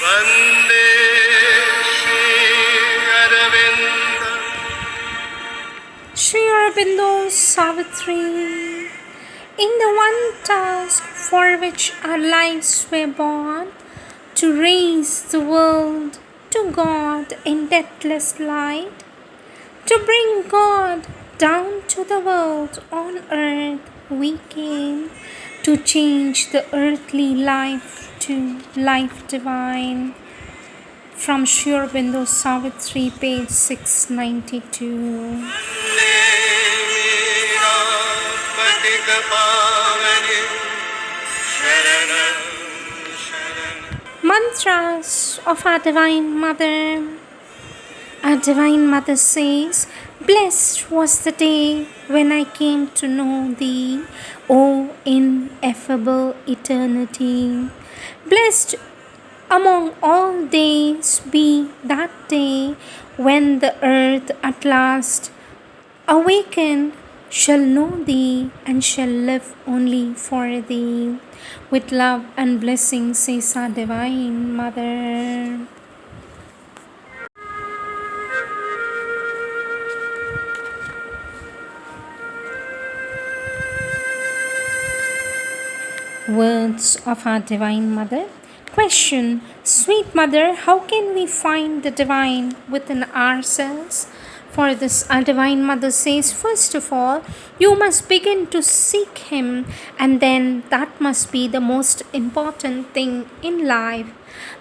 Vande Sri Aurobindo. Sri Aurobindo Savitri, in the one task for which our lives were born, to raise the world to God in deathless light, to bring God down to the world on earth, we came to change the earthly life to life divine. From Sri Aurobindo Savitri, page 692. Mantras of our Divine Mother. Our Divine Mother says, "Blessed was the day when I came to know Thee, O ineffable eternity. Blessed among all days be that day when the earth at last awakened shall know Thee and shall live only for Thee." With love and blessing, says our Divine Mother. Words of our Divine Mother. Question: Sweet Mother, how can we find the Divine within ourselves? For this, our Divine Mother says, first of all, you must begin to seek Him, and then that must be the most important thing in life.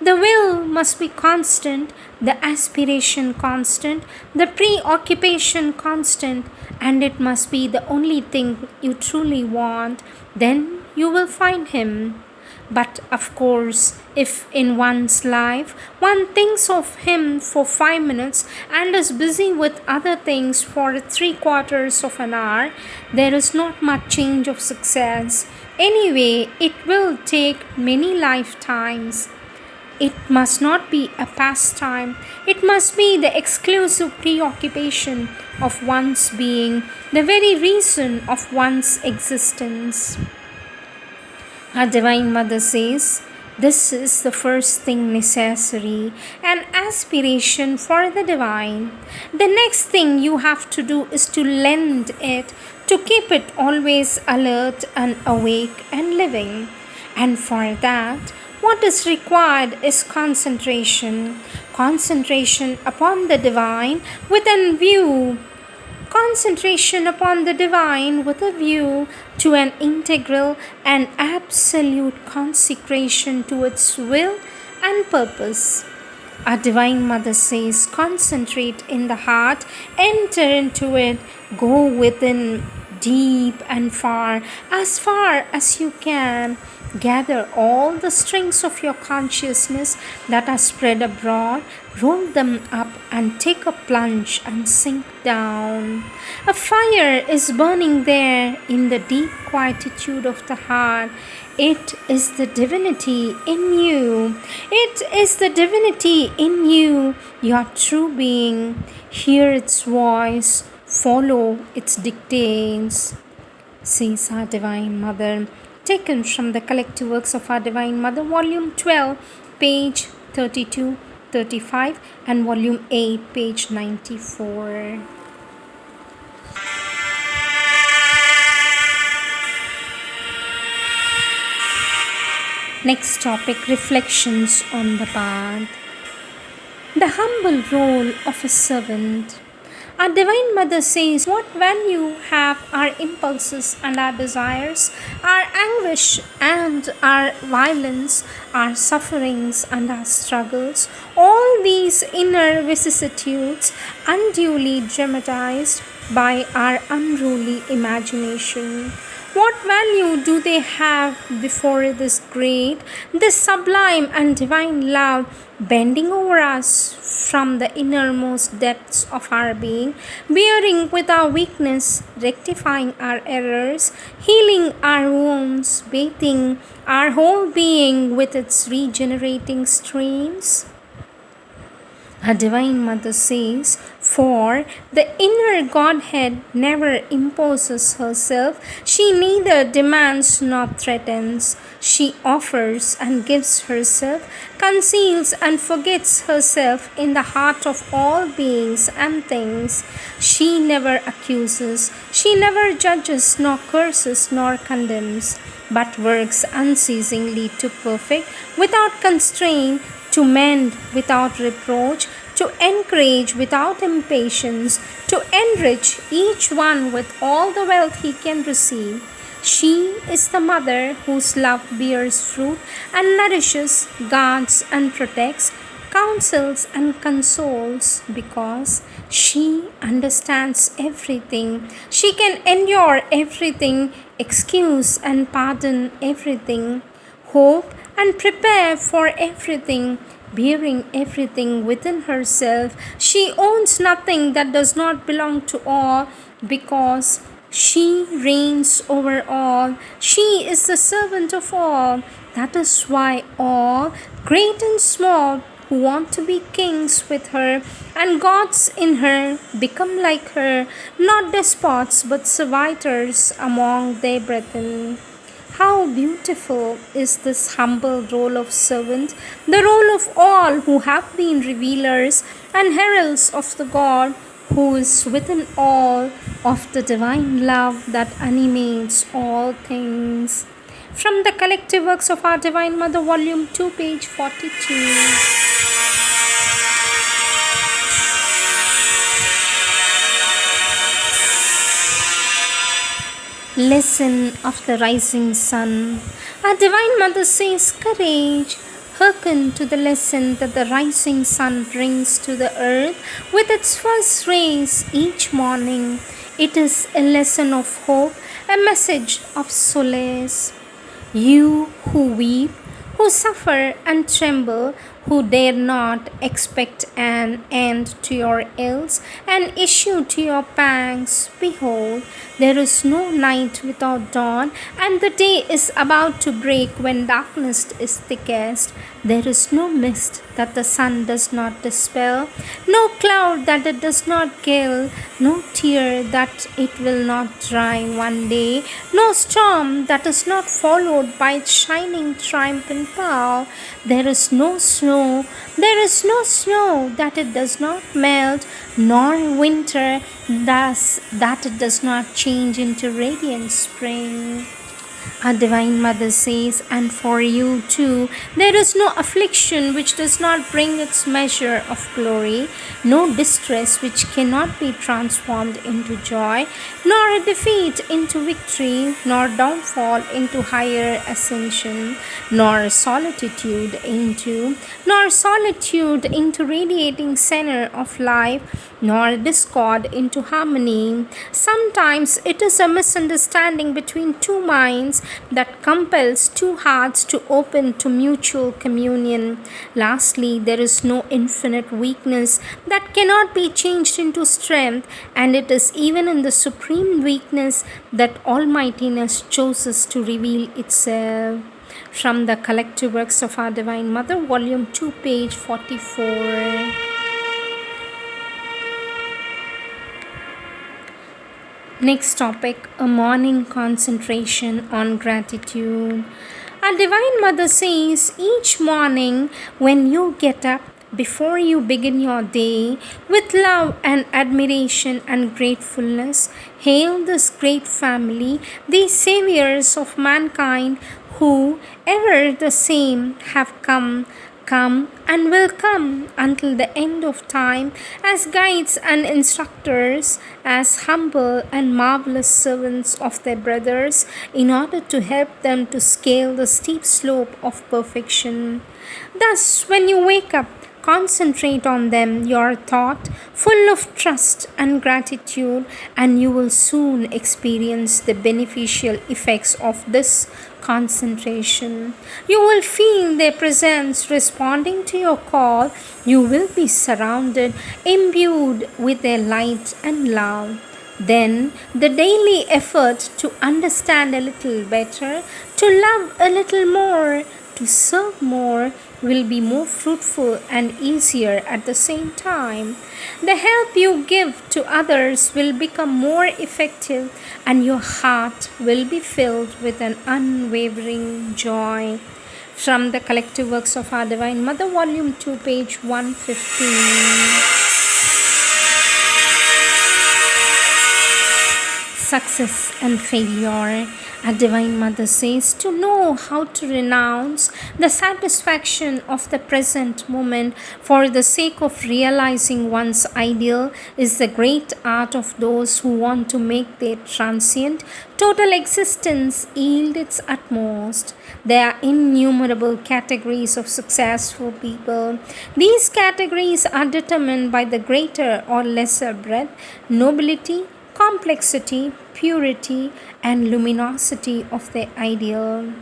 The will must be constant, the aspiration constant, the preoccupation constant, and it must be the only thing you truly want. Then you will find Him. But of course, if in one's life one thinks of Him for 5 minutes and is busy with other things for 3/4 of an hour, there is not much change of success. Anyway, it will take many lifetimes. It must not be a pastime. It must be the exclusive preoccupation of one's being, the very reason of one's existence. Our Divine Mother says, this is the first thing necessary, an aspiration for the Divine. The next thing you have to do is to lend it, to keep it always alert and awake and living. And for that, what is required is concentration. Concentration upon the Divine with a view. Concentration upon the Divine with a view to an integral and absolute consecration to its will and purpose. Our Divine Mother says, concentrate in the heart, enter into it, go within, deep and far as you can. Gather all the strings of your consciousness that are spread abroad, roll them up and take a plunge and sink down. A fire is burning there in the deep quietude of the heart. It is the divinity in you. It is the divinity in you, your true being. Hear its voice, follow its dictates, says our Divine Mother. Taken from the collective works of our Divine Mother, volume 12, page 32, 35, and volume 8, page 94. Next topic, reflections on the path. The humble role of a servant. Our Divine Mother says, what value have our impulses and our desires, our anguish and our violence, our sufferings and our struggles, all these inner vicissitudes unduly dramatized by our unruly imagination? What value do they have before this great, this sublime and divine love bending over us from the innermost depths of our being, bearing with our weakness, rectifying our errors, healing our wounds, bathing our whole being with its regenerating streams? Our Divine Mother says, For the inner Godhead never imposes herself, she neither demands nor threatens. She offers and gives herself, conceals and forgets herself in the heart of all beings and things. She never accuses, she never judges, nor curses, nor condemns, but works unceasingly to perfect without constraint, to mend without reproach, to encourage without impatience, to enrich each one with all the wealth he can receive. She is the mother whose love bears fruit and nourishes, guards and protects, counsels and consoles, because she understands everything. She can endure everything, excuse and pardon everything, hope and prepare for everything, bearing everything within herself. She owns nothing that does not belong to all, because she reigns over all. She is the servant of all. That is why all, great and small, who want to be kings with her and gods in her, become like her, not despots but servitors among their brethren. How beautiful is this humble role of servant, the role of all who have been revealers and heralds of the God who is within all, of the divine love that animates all things. From the collective works of our Divine Mother, Volume 2, page 42. Lesson of the Rising Sun. Our Divine Mother says, courage, hearken to the lesson that the rising sun brings to the earth with its first rays each morning. It is a lesson of hope, a message of solace. You who weep, who suffer and tremble, who dare not expect an end to your ills, an issue to your pangs, behold, there is no night without dawn, and the day is about to break when darkness is thickest. There is no mist that the sun does not dispel, no cloud that it does not kill, no tear that it will not dry one day, no storm that is not followed by its shining triumphant power. There is no snow that it does not melt, nor winter thus that it does not change into radiant spring. Our Divine Mother says, and for you too, there is no affliction which does not bring its measure of glory, no distress which cannot be transformed into joy, nor a defeat into victory, nor downfall into higher ascension, nor solitude into radiating center of life, nor discord into harmony. Sometimes it is a misunderstanding between two minds that compels two hearts to open to mutual communion. Lastly, there is no infinite weakness that cannot be changed into strength, and it is even in the supreme weakness that Almightiness chooses to reveal itself. From the collective works of our Divine Mother, Volume 2, page 44. Next topic, a morning concentration on gratitude. Our Divine Mother says, each morning when you get up, before you begin your day, with love and admiration and gratefulness, hail this great family, these saviors of mankind, who, ever the same, have come and will come until the end of time as guides and instructors, as humble and marvelous servants of their brothers, in order to help them to scale the steep slope of perfection. Thus, when you wake up, concentrate on them, your thought full of trust and gratitude, and you will soon experience the beneficial effects of this concentration. You will feel their presence responding to your call. You will be surrounded, imbued with their light and love. Then the daily effort to understand a little better, to love a little more, to serve more will be more fruitful and easier at the same time. The help you give to others will become more effective, and your heart will be filled with an unwavering joy. From the collective works of our Divine Mother, Volume 2, page 115. Success and failure. Our Divine Mother says to know how to renounce the satisfaction of the present moment for the sake of realizing one's ideal is the great art of those who want to make their transient, total existence yield its utmost. There are innumerable categories of successful people. These categories are determined by the greater or lesser breadth, nobility, complexity, purity, and luminosity of the ideal.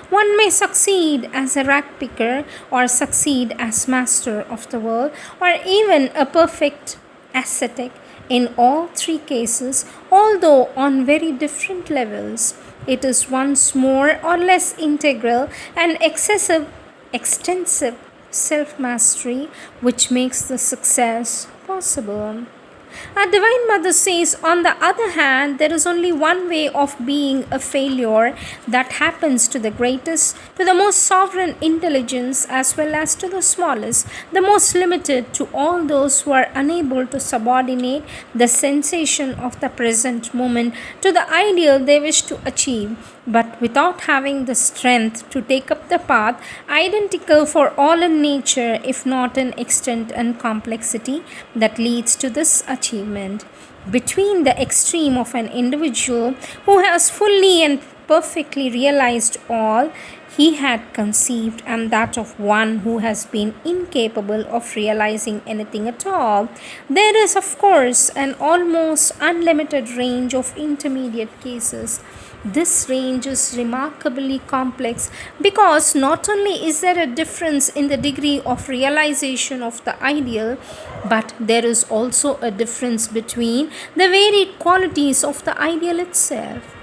One may succeed as a rag picker, or succeed as master of the world, or even a perfect ascetic. In all three cases, although on very different levels, it is once more or less integral and extensive self mastery which makes the success possible. Our Divine Mother says, on the other hand, there is only one way of being a failure that happens to the greatest, to the most sovereign intelligence, as well as to the smallest, the most limited, to all those who are unable to subordinate the sensation of the present moment to the ideal they wish to achieve, but without having the strength to take up the path identical for all in nature, if not in extent and complexity, that leads to this achievement. Between the extreme of an individual who has fully and perfectly realized all he had conceived, and that of one who has been incapable of realizing anything at all, there is, of course, an almost unlimited range of intermediate cases. This range is remarkably complex because not only is there a difference in the degree of realization of the ideal, but there is also a difference between the varied qualities of the ideal itself.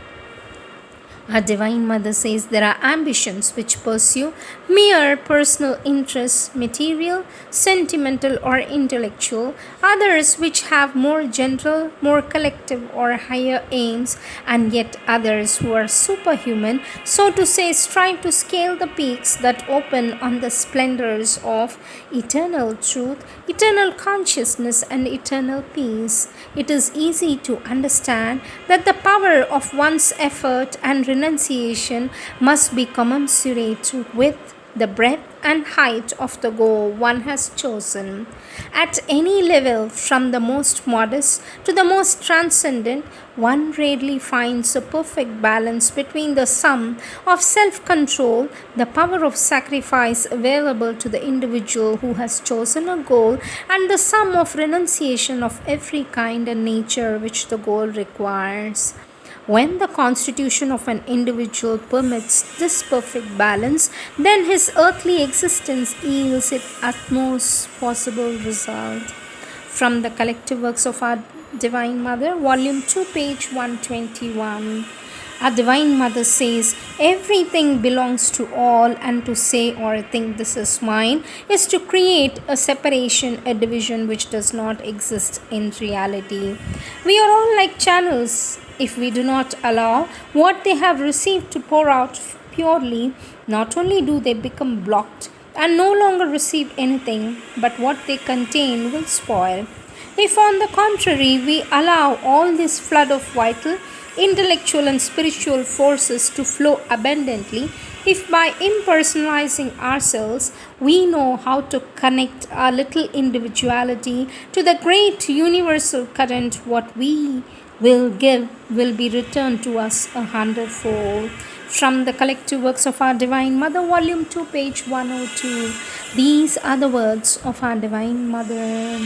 Our Divine Mother says there are ambitions which pursue mere personal interests, material, sentimental, or intellectual, others which have more general, more collective, or higher aims, and yet others who are superhuman, so to say, strive to scale the peaks that open on the splendors of eternal truth, eternal consciousness, and eternal peace. It is easy to understand that the power of one's effort and renunciation must be commensurate with the breadth and height of the goal one has chosen. At any level, from the most modest to the most transcendent, one rarely finds a perfect balance between the sum of self control, the power of sacrifice available to the individual who has chosen a goal, and the sum of renunciation of every kind and nature which the goal requires. When the constitution of an individual permits this perfect balance, then his earthly existence yields its utmost possible result. From the collective works of our Divine Mother, Volume 2, page 121. Our Divine Mother says, everything belongs to all, and to say or think this is mine is to create a separation, a division which does not exist in reality. We are all like channels. If we do not allow what they have received to pour out purely, not only do they become blocked and no longer receive anything, but what they contain will spoil. If, on the contrary, we allow all this flood of vital, intellectual, and spiritual forces to flow abundantly, if by impersonalizing ourselves we know how to connect our little individuality to the great universal current, what we will give will be returned to us 100-fold. From the collective works of our Divine Mother, Volume 2, page 102. These are the words of our Divine Mother.